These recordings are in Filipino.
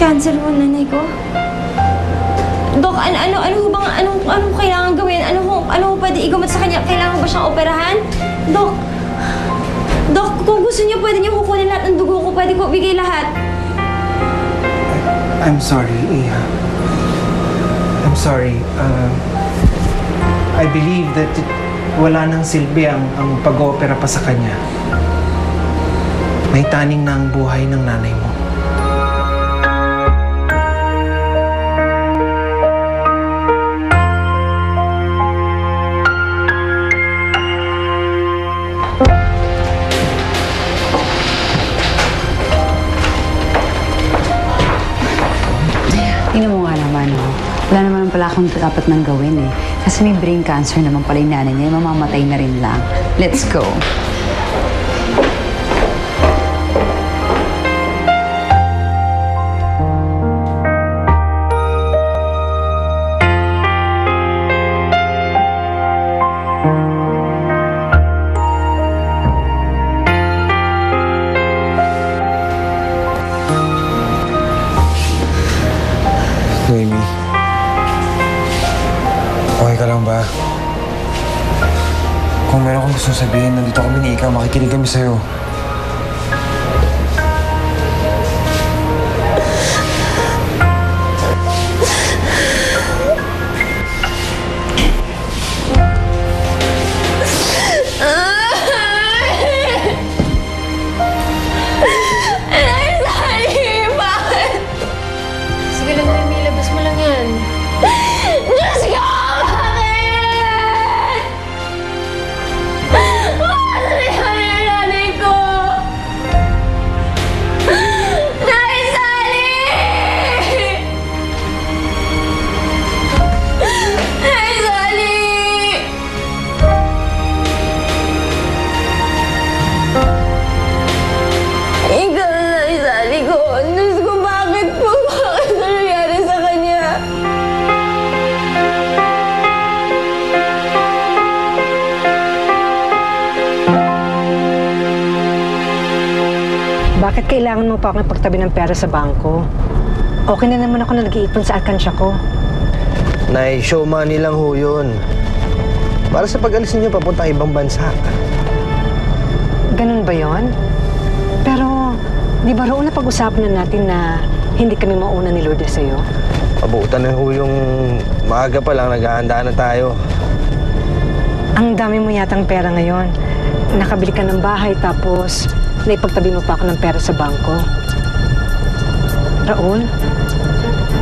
Cancer mo nanay ko? Dok, anong kailangan gawin? Ano pwede igamot sa kanya? Kailangan ba siyang operahan? Dok, kung gusto niyo, pwede niyo kukunin lahat ng dugo ko. Pwede ko bigay lahat. I'm sorry, Iha. I'm sorry. I believe that wala nang silbi ang pag-opera pa sa kanya. May taning na ang buhay ng nanay mo. Tingnan mo nga naman, oh. Wala naman pala akong dapat nang gawin, eh. Kasi may brain cancer naman pala yung nanay niya, mamamatay na rin lang. Let's go. Noemi, okay ka lang ba? Kung meron kang gusto sabihin, nandito kami ni Ika, makikinig kami sa'yo. Sige lang, Noemi. Labas mo lang yan. Diyos ko! Bakit? Bakit yung nanay ko? Nay Sally! Nay Sally! Ikaw na Nay Sally ko. Diyos ko, bakit po? Bakit nangyari sa kanya? Bakit kailangan mo pa akong ipagtabi ng pera sa bangko? Okay na naman ako na nag-iipon sa alkansya ko. Nay, show money lang ho yun. Para sa pag-alis ninyo papunta ibang bansa. Ganun ba yon? Pero, di ba roon na pag-usapan na natin na hindi kami mauna ni Lourdes sa'yo? Pabutan na ho yung maaga pa lang, naghahanda na tayo. Ang dami mo yatang pera ngayon. Nakabili ka ng bahay tapos naipagtabi mo pa ako ng pera sa bangko. Raul,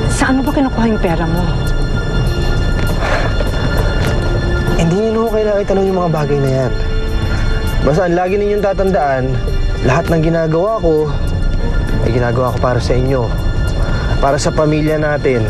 saan mo ba kinukuha yung pera mo? Hindi nyo ho kailangan itanong yung mga bagay na yan. Basta ang lagi ninyong tatandaan, lahat ng ginagawa ko, ay ginagawa ko para sa inyo. Para sa pamilya natin.